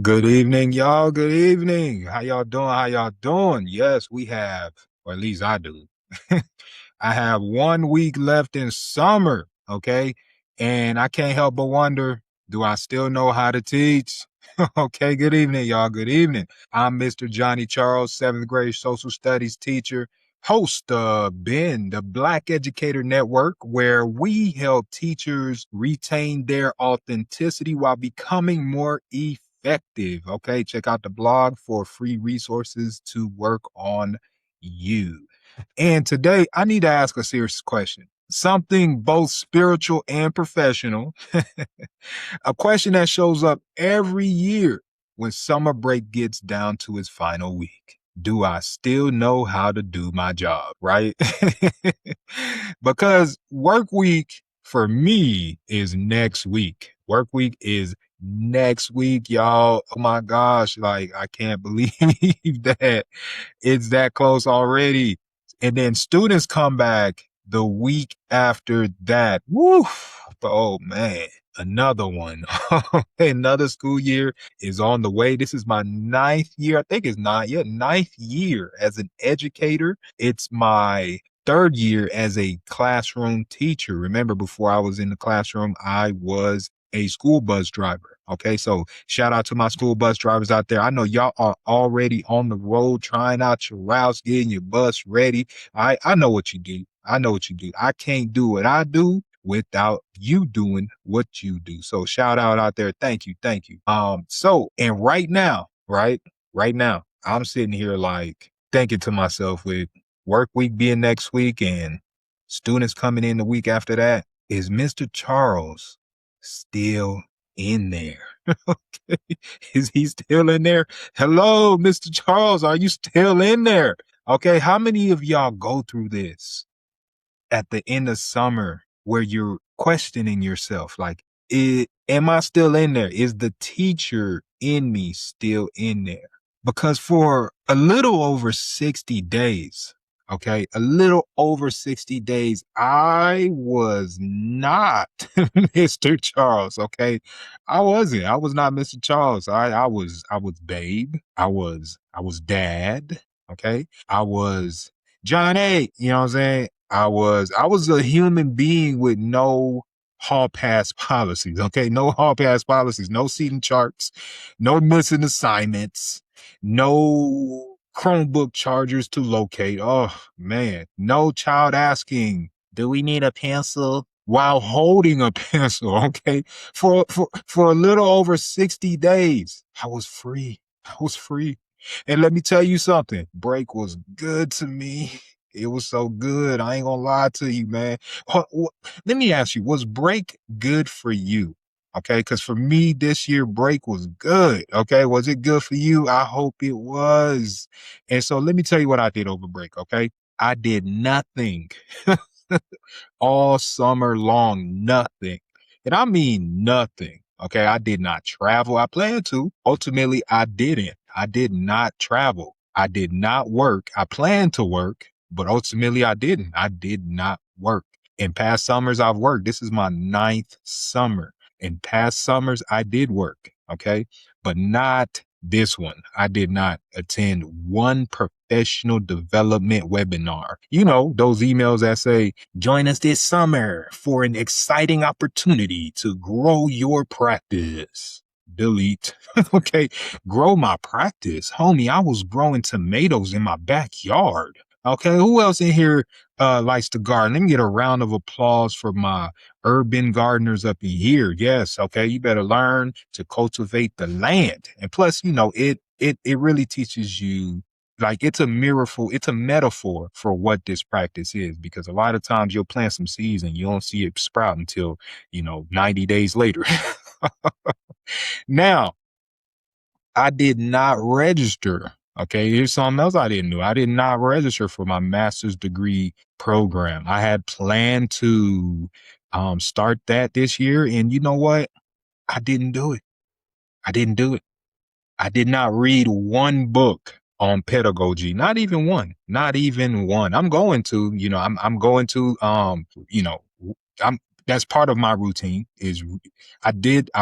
Good evening, y'all. Good evening. How y'all doing? How y'all doing? Yes, we have, or at least I do. I have 1 week left in summer, okay? And I can't help but wonder, do I still know how to teach? Okay, good evening, y'all. Good evening. I'm Mr. Johnny Charles, seventh grade social studies teacher, host of BEN, the Black Educator Network, where we help teachers retain their authenticity while becoming more effective. Okay, check out the blog for free resources to work on you. And today I need to ask a serious question, something both spiritual and professional, a question that shows up every year when summer break gets down to its final week. Do I still know how to do my job, right? Because work week for me is next week. Work week is next week, y'all. Oh my gosh, like I can't believe that it's that close already. And then students come back the week after that. Woo! Oh man, another one. Another school year is on the way. This is my ninth year. I think it's nine. Yeah, ninth year as an educator. It's my third year as a classroom teacher. Remember, before I was in the classroom, I was a school bus driver. Okay, so shout out to my school bus drivers out there. I know y'all are already on the road trying out your routes, getting your bus ready. I know what you do. I know what you do. I can't do what I do without you doing what you do. So shout out there. Thank you. Thank you. And right now, I'm sitting here like thinking to myself with work week being next week and students coming in the week after that, is Mr. Charles still in there? Okay. Is he still in there? Hello, Mr. Charles, are you still in there? Okay, how many of y'all go through this at the end of summer where you're questioning yourself? Like, am I still in there? Is the teacher in me still in there? Because for a little over 60 days, okay, a little over 60 days, I was not Mr. Charles, okay? I wasn't. I was not Mr. Charles. I was babe. I was dad, okay? I was Johnny, you know what I'm saying? I was a human being with no hall pass policies, okay? No hall pass policies, no seating charts, no missing assignments, no Chromebook chargers to locate. Oh man, no child asking, "Do we need a pencil?" while holding a pencil. Okay, for a little over 60 days, I was free. I was free, and let me tell you something. Break was good to me. It was so good. I ain't gonna lie to you, man. Let me ask you, was break good for you? Okay, because for me, this year break was good. Okay, was it good for you? I hope it was. And so let me tell you what I did over break. Okay, I did nothing all summer long, nothing. And I mean nothing. Okay, I did not travel. I planned to. Ultimately, I didn't. I did not travel. I did not work. I planned to work, but ultimately I didn't. I did not work. In past summers, I've worked. This is my ninth summer. In past summers, I did work. Okay, but not this one. I did not attend one professional development webinar. You know, those emails that say, join us this summer for an exciting opportunity to grow your practice. Delete. Okay. Grow my practice. Homie, I was growing tomatoes in my backyard. Okay. Who else in here likes to garden? Let me get a round of applause for my urban gardeners up in here. Yes. Okay. You better learn to cultivate the land. And plus, you know, it really teaches you, like, it's a metaphor for what this practice is, because a lot of times you'll plant some seeds and you don't see it sprout until, 90 days later. Now, I did not register. Okay, here's something else I didn't do. I did not register for my master's degree program. I had planned to start that this year, and you know what? I didn't do it. I didn't do it. I did not read one book on pedagogy, not even one, not even one. I'm going to, I'm going to, you know, I'm, that's part of my routine is I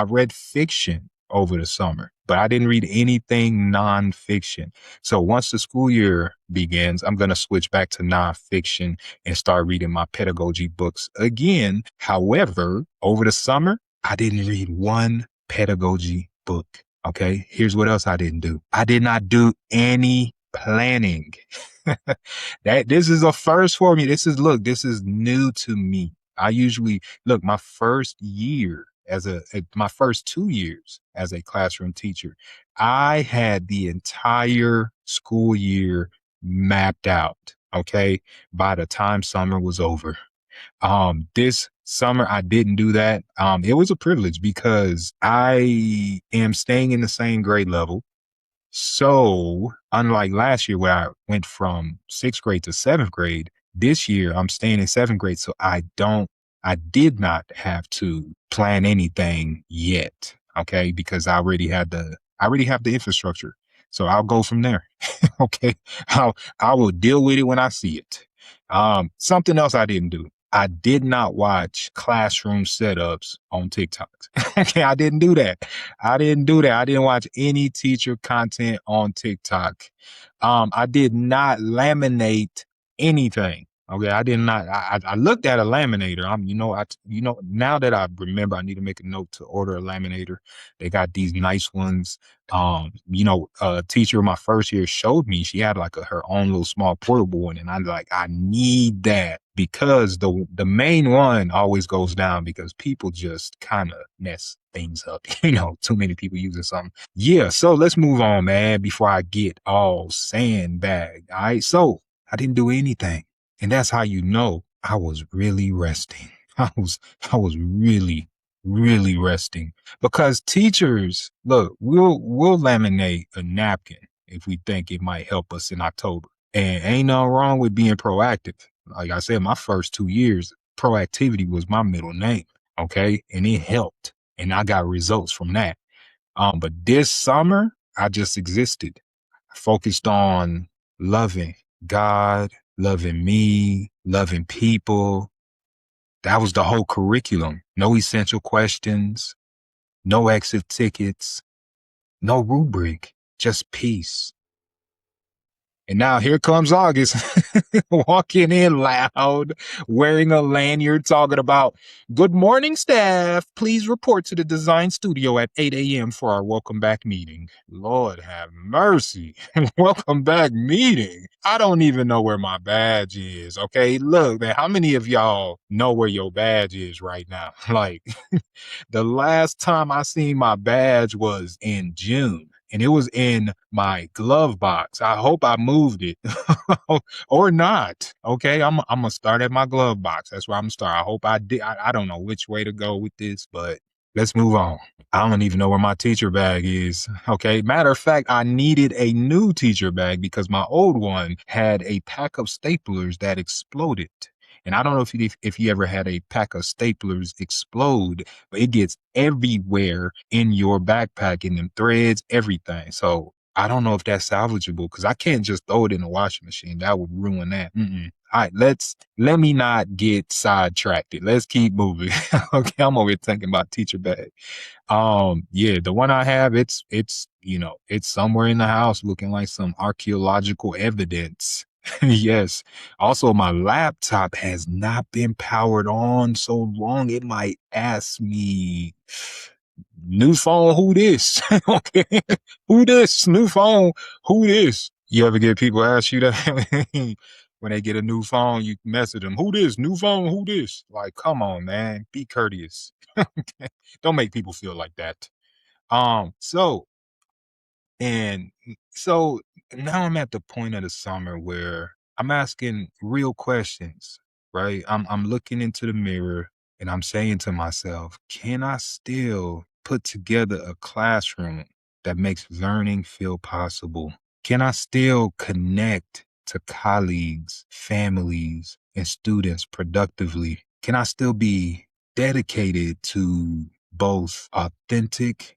read fiction. over the summer, but I didn't read anything nonfiction. So once the school year begins, I'm going to switch back to nonfiction and start reading my pedagogy books again. However, over the summer, I didn't read one pedagogy book. Okay. Here's what else I didn't do. I did not do any planning. That this is a first for me. This is new to me. I usually look my first year my first 2 years as a classroom teacher, I had the entire school year mapped out. Okay. By the time summer was over. This summer I didn't do that. It was a privilege because I am staying in the same grade level. So, unlike last year where I went from sixth grade to seventh grade, this year I'm staying in seventh grade. So I did not have to plan anything yet. Okay. Because I already have the infrastructure. So I'll go from there. Okay. I will deal with it when I see it. Something else I didn't do. I did not watch classroom setups on TikTok. Okay, I didn't do that. I didn't do that. I didn't watch any teacher content on TikTok. I did not laminate anything. Okay, I did not. I looked at a laminator. Now that I remember, I need to make a note to order a laminator. They got these nice ones. A teacher my first year showed me. She had like her own little small portable one, and I was like, I need that because the main one always goes down because people just kind of mess things up. Too many people using something. Yeah, so let's move on, man, before I get all sandbagged. All right, so I didn't do anything. And that's how you know I was really resting. I was really, really resting because teachers, look, we'll laminate a napkin if we think it might help us in October. And ain't nothing wrong with being proactive. Like I said, my first 2 years, proactivity was my middle name. Okay. And it helped. And I got results from that. But this summer, I just existed, focused on loving God, loving me, loving people. That was the whole curriculum. No essential questions, no exit tickets, no rubric, just peace. And now here comes August, walking in loud, wearing a lanyard, talking about, good morning, staff. Please report to the design studio at 8 a.m. for our welcome back meeting. Lord have mercy. Welcome back meeting. I don't even know where my badge is. Okay. Look, man, how many of y'all know where your badge is right now? Like, the last time I seen my badge was in June. And it was in my glove box. I hope I moved it or not. Okay. I'm going to start at my glove box. That's where I'm going to start. I hope I did. I don't know which way to go with this, but let's move on. I don't even know where my teacher bag is. Okay. Matter of fact, I needed a new teacher bag because my old one had a pack of staplers that exploded. And I don't know if you ever had a pack of staplers explode, but it gets everywhere in your backpack, in them threads, everything. So I don't know if that's salvageable because I can't just throw it in the washing machine. That would ruin that. All right, let me not get sidetracked. Let's keep moving. Okay, I'm over here thinking about teacher bag. Yeah, the one I have, it's somewhere in the house looking like some archaeological evidence. Yes. Also, my laptop has not been powered on so long. It might ask me, new phone, who this? Okay. Who this? New phone, who this? You ever get people ask you that? When they get a new phone, you message them, who this? New phone, who this? Like, come on, man. Be courteous. Don't make people feel like that. Um, so and so now I'm at the point of the summer where I'm asking real questions, right? I'm looking into the mirror and I'm saying to myself, can I still put together a classroom that makes learning feel possible? Can I still connect to colleagues, families, and students productively? Can I still be dedicated to both authentic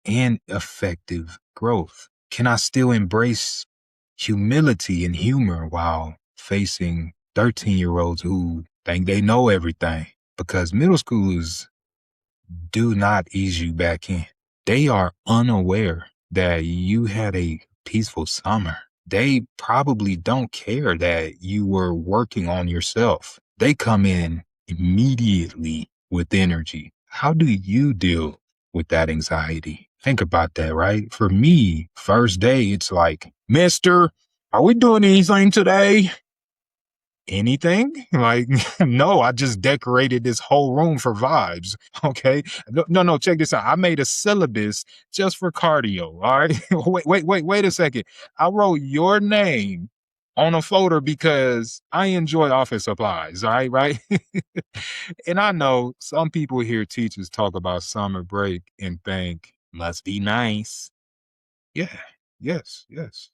and effective growth? Can I still embrace humility and humor while facing 13-year-olds who think they know everything? Because middle schoolers do not ease you back in. They are unaware that you had a peaceful summer. They probably don't care that you were working on yourself. They come in immediately with energy. How do you deal with that anxiety? Think about that, right? For me, first day, it's like, Mister, are we doing anything today? Anything? Like, no, I just decorated this whole room for vibes. Okay. No, no, no, check this out. I made a syllabus just for cardio. All right. Wait a second. I wrote your name on a folder because I enjoy office supplies. All right. Right. And I know some people hear teachers talk about summer break and think, must be nice. Yeah. Yes.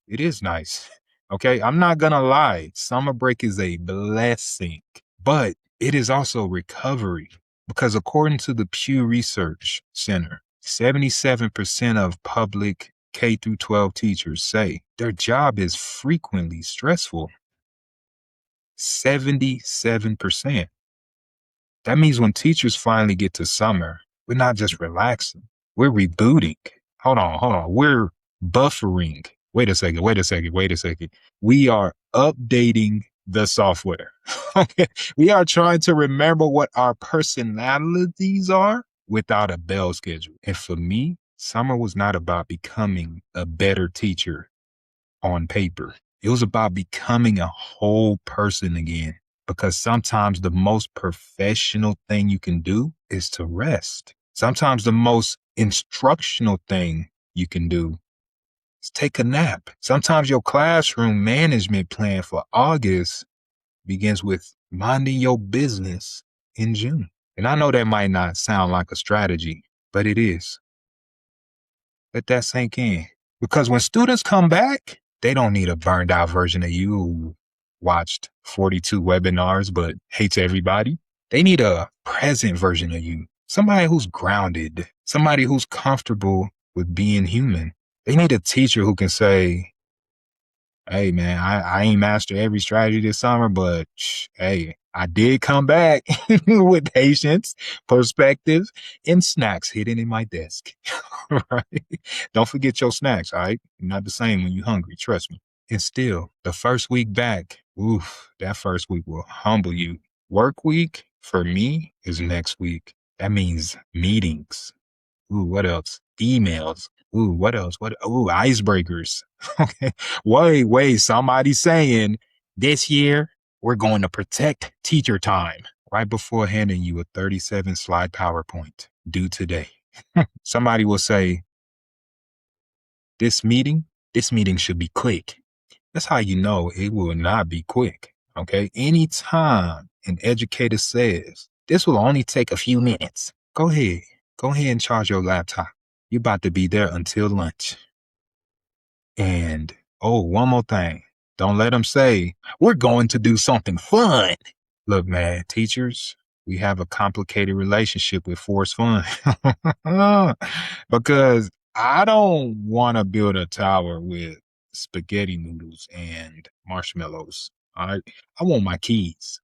It is nice. Okay. I'm not going to lie. Summer break is a blessing, but it is also recovery because according to the Pew Research Center, 77% of public K through 12 teachers say their job is frequently stressful. 77%. That means when teachers finally get to summer, we're not just relaxing, we're rebooting. Hold on. We're buffering. Wait a second. We are updating the software. Okay. We are trying to remember what our personalities are without a bell schedule. And for me, summer was not about becoming a better teacher on paper. It was about becoming a whole person again. Because sometimes the most professional thing you can do is to rest. Sometimes the most instructional thing you can do is take a nap. Sometimes your classroom management plan for August begins with minding your business in June. And I know that might not sound like a strategy, but it is. Let that sink in. Because when students come back, they don't need a burned out version of you who watched 42 webinars but hates everybody. They need a present version of you. Somebody who's grounded, somebody who's comfortable with being human. They need a teacher who can say, hey man, I ain't mastered every strategy this summer, but hey, I did come back with patience, perspective, and snacks hidden in my desk. Right? Don't forget your snacks, all right? You're not the same when you're hungry, trust me. And still, the first week back, oof, that first week will humble you. Work week for me is next week. That means meetings. Ooh, what else? Emails. Ooh, what else? Ooh, icebreakers. Okay. Wait. Somebody saying this year we're going to protect teacher time right before handing you a 37 slide PowerPoint due today. Somebody will say, this meeting, this meeting should be quick. That's how you know it will not be quick. Okay. Anytime an educator says this will only take a few minutes, go ahead. Go ahead and charge your laptop. You're about to be there until lunch. And oh, one more thing. Don't let them say, we're going to do something fun. Look, man, teachers, we have a complicated relationship with forced fun. Because I don't want to build a tower with spaghetti noodles and marshmallows. All right. I want my keys.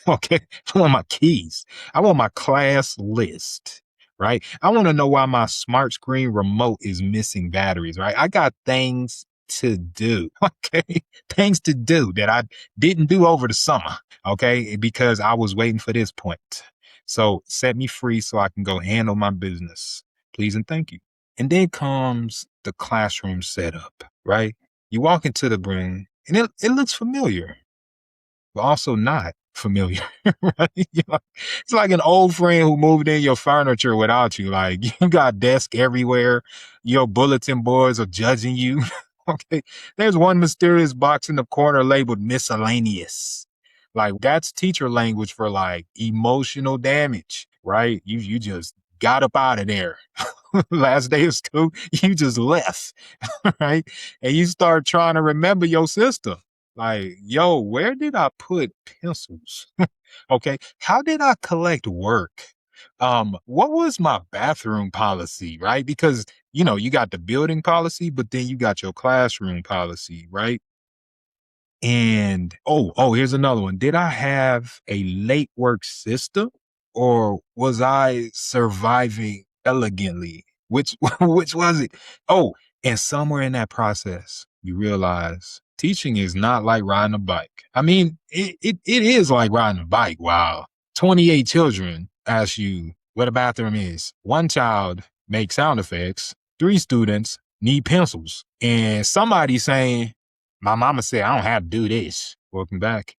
Okay. I want my keys. I want my class list, right? I want to know why my smart screen remote is missing batteries, right? I got things to do, okay? Things to do that I didn't do over the summer, okay? Because I was waiting for this point. So set me free so I can go handle my business. Please and thank you. And then comes the classroom setup, right? You walk into the room and it looks familiar but also not familiar, right? It's like an old friend who moved in your furniture without you. Like you got desk everywhere. Your bulletin boards are judging you. Okay. There's one mysterious box in the corner labeled miscellaneous. Like that's teacher language for like emotional damage, right? You just got up out of there. Last day of school, you just left, right? And you start trying to remember your system. Like, yo, where did I put pencils? Okay. How did I collect work? What was my bathroom policy, right? Because, you got the building policy, but then you got your classroom policy, right? And here's another one. Did I have a late work system or was I surviving elegantly Which which was it? Oh, and somewhere in that process, you realize teaching is not like riding a bike. I mean, it is like riding a bike. Wow. 28 children ask you where the bathroom is. One child makes sound effects. Three students need pencils. And somebody saying, my mama said, I don't have to do this. Welcome back.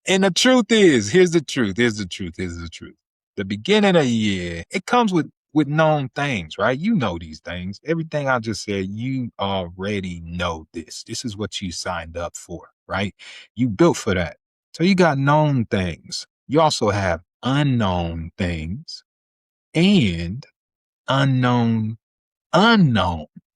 And the truth is, here's the truth. Here's the truth. Here's the truth. The beginning of the year, it comes with known things, right? You know these things. Everything I just said, you already know this. This is what you signed up for, right? You built for that. So you got known things. You also have unknown things and unknown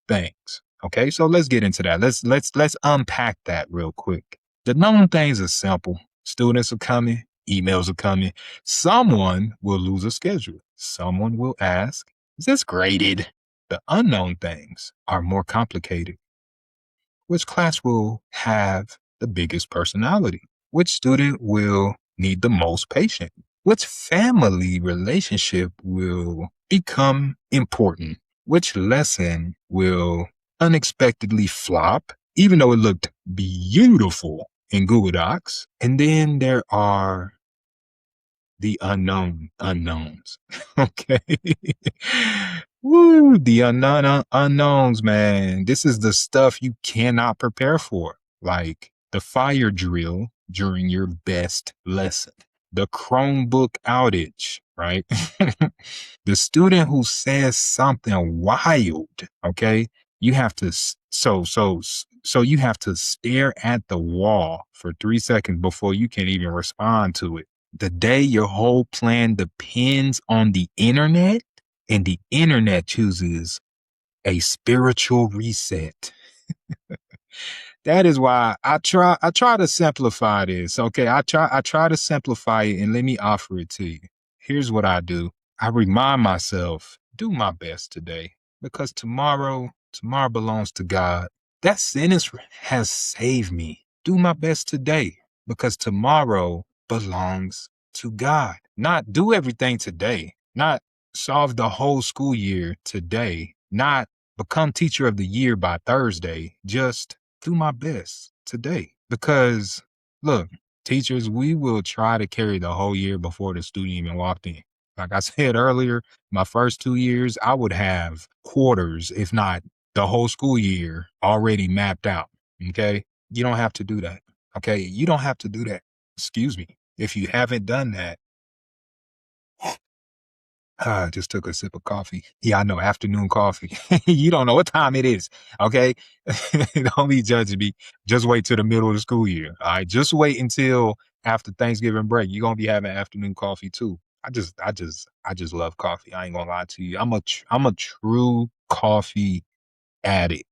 things. Okay, so let's get into that. Let's unpack that real quick. The known things are simple. Students are coming, emails are coming. Someone will lose a schedule. Someone will ask, is this graded? The unknown things are more complicated. Which class will have the biggest personality? Which student will need the most patience? Which family relationship will become important? Which lesson will unexpectedly flop, even though it looked beautiful in Google Docs? And then there are the unknown unknowns. Okay. Woo, the unknowns, man. This is the stuff you cannot prepare for, like the fire drill during your best lesson, the Chromebook outage, right? The student who says something wild, okay? You have to so you have to stare at the wall for 3 seconds before you can even respond to it. The day your whole plan depends on the internet and the internet chooses a spiritual reset. That is why I try to simplify this. Okay. I try to simplify it and let me offer it to you. Here's what I do. I remind myself, do my best today because tomorrow belongs to God. That sentence has saved me. Do my best today because tomorrow belongs to God. Not do everything today, not solve the whole school year today, not become teacher of the year by Thursday. Just do my best today. Because look, teachers, we will try to carry the whole year before the student even walked in. Like I said earlier, my first 2 years, I would have quarters, if not the whole school year already mapped out. Okay. You don't have to do that. Okay. You don't have to do that. Excuse me. If you haven't done that, I just took a sip of coffee. Yeah, I know, afternoon coffee. You don't know what time it is. Okay. Don't be judging me. Just wait till the middle of the school year. All right. Just wait until after Thanksgiving break. You're gonna be having afternoon coffee too. I just love coffee. I ain't gonna lie to you. I'm a true coffee addict.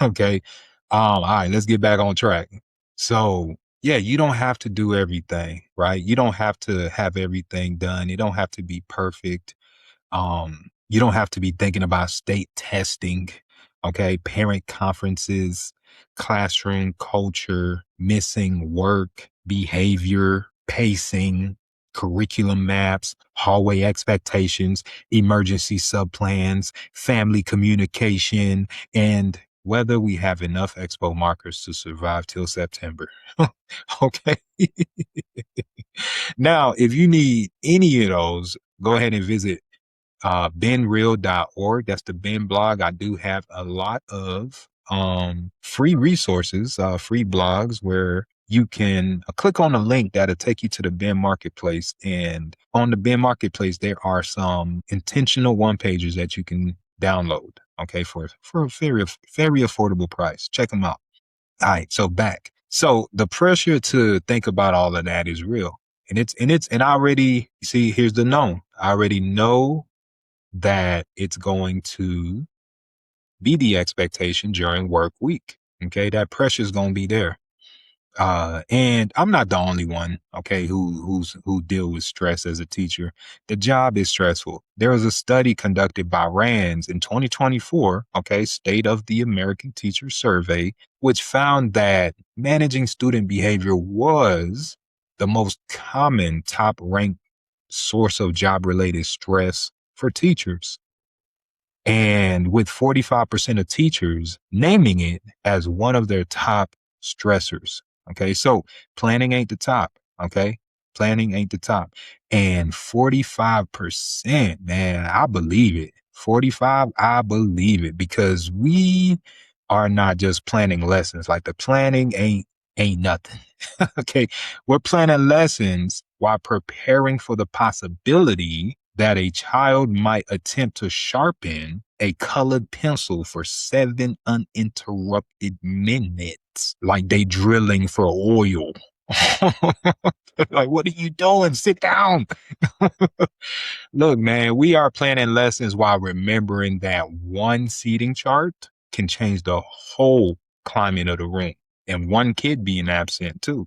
Okay. All right, let's get back on track. So yeah, you don't have to do everything, right? You don't have to have everything done. It don't have to be perfect. You don't have to be thinking about state testing, okay, parent conferences, classroom culture, missing work, behavior, pacing, curriculum maps, hallway expectations, emergency subplans, family communication, and whether we have enough expo markers to survive till September. Okay. Now, if you need any of those, go ahead and visit benreal.org. That's the Ben blog. I do have a lot of free resources, free blogs where you can click on a link that'll take you to the Ben Marketplace. And on the Ben Marketplace, there are some intentional one pages that you can download, okay, for a very affordable price. Check them out. All right, so back. So the pressure to think about all of that is real. And I already see, here's the known. I already know that it's going to be the expectation during work week. Okay. That pressure is going to be there. And I'm not the only one, okay, who deal with stress as a teacher. The job is stressful. There was a study conducted by RANDS in 2024, okay, State of the American Teacher Survey, which found that managing student behavior was the most common top ranked source of job related stress for teachers. And with 45% of teachers naming it as one of their top stressors. Okay. So planning ain't the top. Okay. Planning ain't the top. And 45%, man, I believe it. 45, I believe it because we are not just planning lessons. Like the planning ain't nothing. Okay. We're planning lessons while preparing for the possibility that a child might attempt to sharpen a colored pencil for 7 uninterrupted minutes, like they drilling for oil. Like, what are you doing? Sit down. Look, man, we are planning lessons while remembering that one seating chart can change the whole climate of the room. And one kid being absent too.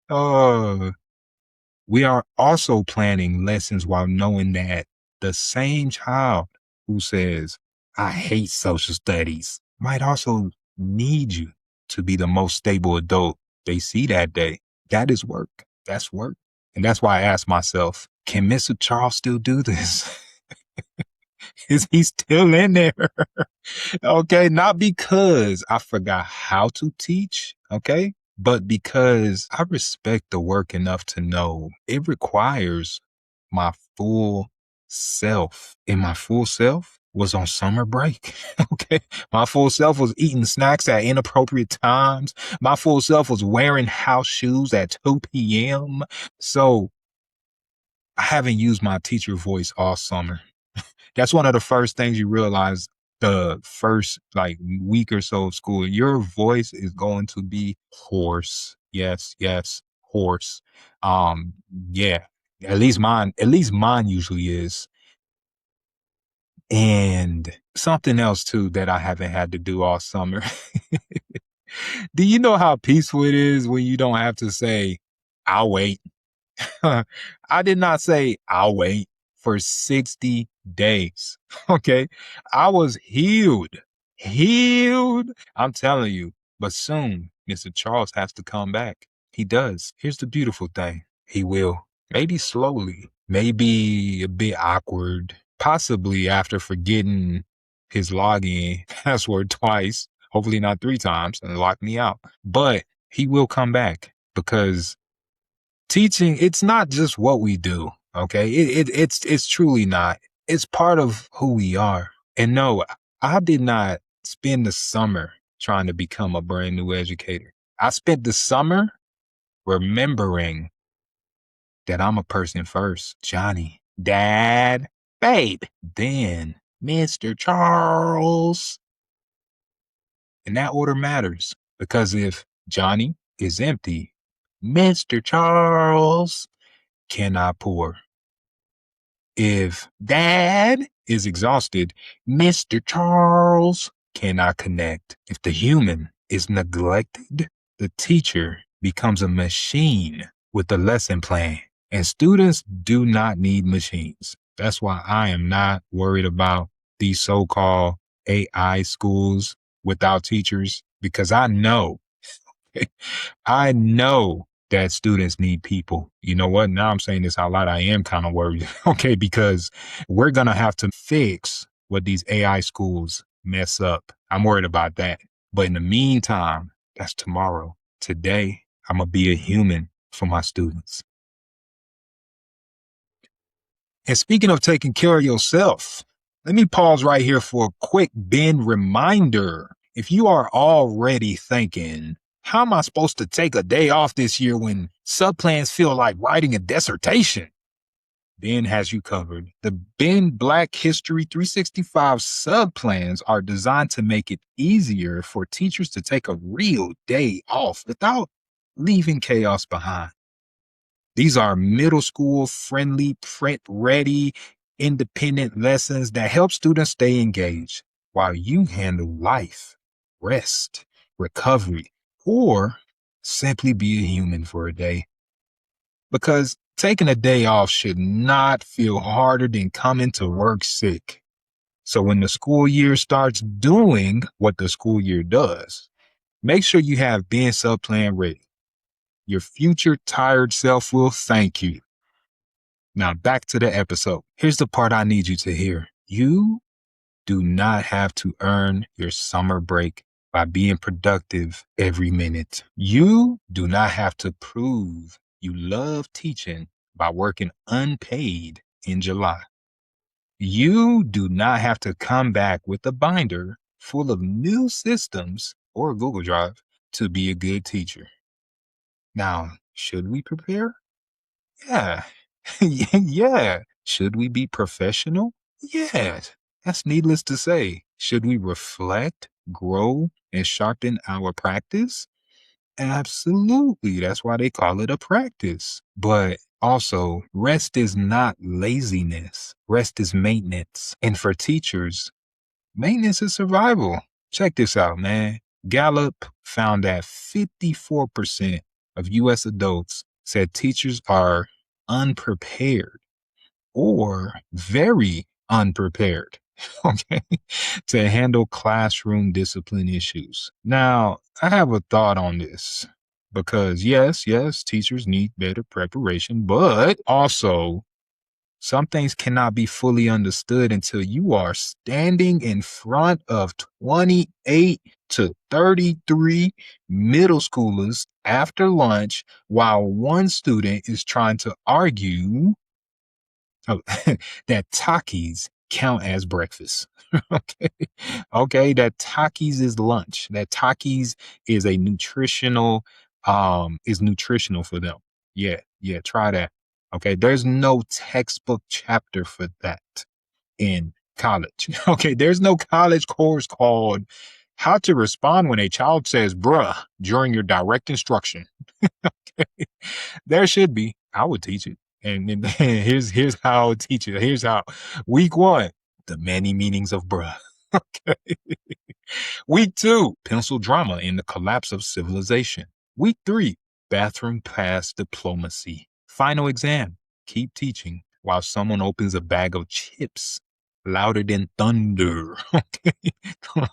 Oh, we are also planning lessons while knowing that the same child who says, I hate social studies, might also need you to be the most stable adult they see that day. That is work. That's work. And that's why I ask myself, can Mr. Charles still do this? Is he still in there? Okay, not because I forgot how to teach, okay, but because I respect the work enough to know it requires my full self. And my full self was on summer break. Okay. My full self was eating snacks at inappropriate times. My full self was wearing house shoes at 2 p.m. So I haven't used my teacher voice all summer. That's one of the first things you realize the first like week or so of school. Your voice is going to be hoarse. Yes, yes, hoarse. Um, yeah. At least mine usually is. And something else too that I haven't had to do all summer. Do you know how peaceful it is when you don't have to say, I'll wait? I did not say I'll wait for 60 days. Okay. I was healed. I'm telling you. But soon, Mr. Charles has to come back. He does. Here's the beautiful thing. He will. Maybe slowly, maybe a bit awkward, possibly after forgetting his login password twice, hopefully not 3 times, and lock me out. But he will come back because teaching, it's not just what we do. Okay. It's truly not. It's part of who we are. And no, I did not spend the summer trying to become a brand new educator. I spent the summer remembering that I'm a person first. Johnny, Dad, Babe, then Mr. Charles. And that order matters because if Johnny is empty, Mr. Charles cannot pour. If Dad is exhausted, Mr. Charles cannot connect. If the human is neglected, the teacher becomes a machine with a lesson plan. And students do not need machines. That's why I am not worried about these so-called AI schools without teachers, because I know I know that students need people. You know what? Now I'm saying this out loud. I am kind of worried. Okay. Because we're going to have to fix what these AI schools mess up. I'm worried about that. But in the meantime, that's tomorrow. Today, I'm going to be a human for my students. And speaking of taking care of yourself, let me pause right here for a quick Ben reminder. If you are already thinking, how am I supposed to take a day off this year when subplans feel like writing a dissertation? Ben has you covered. The Ben Black History 365 subplans are designed to make it easier for teachers to take a real day off without leaving chaos behind. These are middle school friendly, print ready, independent lessons that help students stay engaged while you handle life, rest, recovery, or simply be a human for a day. Because taking a day off should not feel harder than coming to work sick. So when the school year starts doing what the school year does, make sure you have Ben Subplan ready. Your future tired self will thank you. Now back to the episode. Here's the part I need you to hear. You do not have to earn your summer break by being productive every minute. You do not have to prove you love teaching by working unpaid in July. You do not have to come back with a binder full of new systems or Google Drive to be a good teacher. Now, should we prepare? Yeah. Yeah. Should we be professional? Yes. That's needless to say. Should we reflect, grow, and sharpen our practice? Absolutely. That's why they call it a practice. But also, rest is not laziness. Rest is maintenance. And for teachers, maintenance is survival. Check this out, man. Gallup found that 54% of US adults said teachers are unprepared or very unprepared, okay, to handle classroom discipline issues. Now, I have a thought on this because yes, teachers need better preparation, but also some things cannot be fully understood until you are standing in front of 28 to 33 middle schoolers after lunch while one student is trying to argue oh, that Takis count as breakfast. Okay. Okay. That Takis is lunch. That Takis is a nutritional, is nutritional for them. Yeah. Yeah. Try that. Okay. There's no textbook chapter for that in college. Okay. There's no college course called how to respond when a child says bruh during your direct instruction. Okay. There should be. I would teach it. And here's how I would teach it. Here's how. Week 1, the many meanings of bruh. Okay. Week 2, pencil drama in the collapse of civilization. Week 3, bathroom pass diplomacy. Final exam, keep teaching while someone opens a bag of chips louder than thunder. Okay.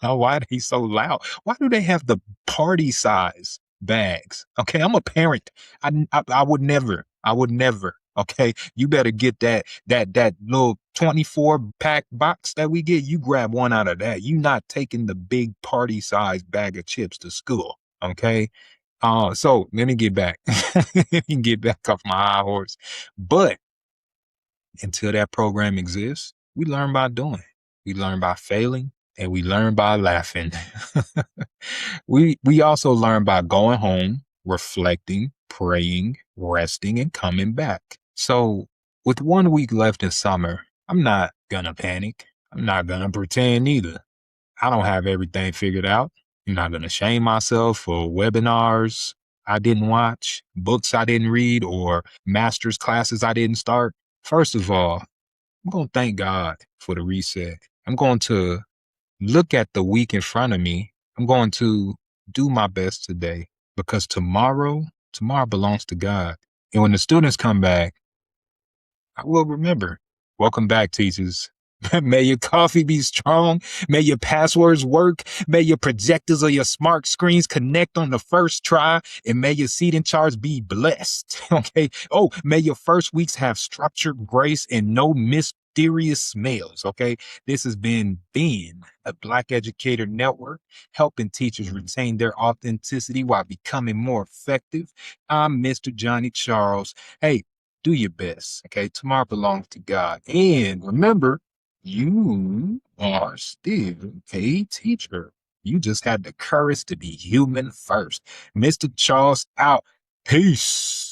Why are they so loud? Why do they have the party size bags? Okay. I'm a parent. I would never. I would never. Okay. You better get that little 24 pack box that we get. You grab one out of that. You not taking the big party size bag of chips to school. Okay. So let me get back. Let me get back off my high horse. But until that program exists, we learn by doing. We learn by failing and we learn by laughing. We also learn by going home, reflecting, praying, resting, and coming back. So with 1 week left in summer, I'm not gonna panic. I'm not gonna pretend either. I don't have everything figured out. I'm not gonna shame myself for webinars I didn't watch, books I didn't read, or master's classes I didn't start. First of all, I'm going to thank God for the reset. I'm going to look at the week in front of me. I'm going to do my best today because tomorrow belongs to God. And when the students come back, I will remember. Welcome back, teachers. May your coffee be strong. May your passwords work. May your projectors or your smart screens connect on the first try. And may your seating charts be blessed. Okay. Oh, may your first weeks have structured grace and no mysterious smells. Okay. This has been a Black Educator Network, helping teachers retain their authenticity while becoming more effective. I'm Mr. Johnny Charles. Hey, do your best. Okay. Tomorrow belongs to God. And remember, you are still a teacher. You just had the courage to be human first. Mr. Charles out. Peace.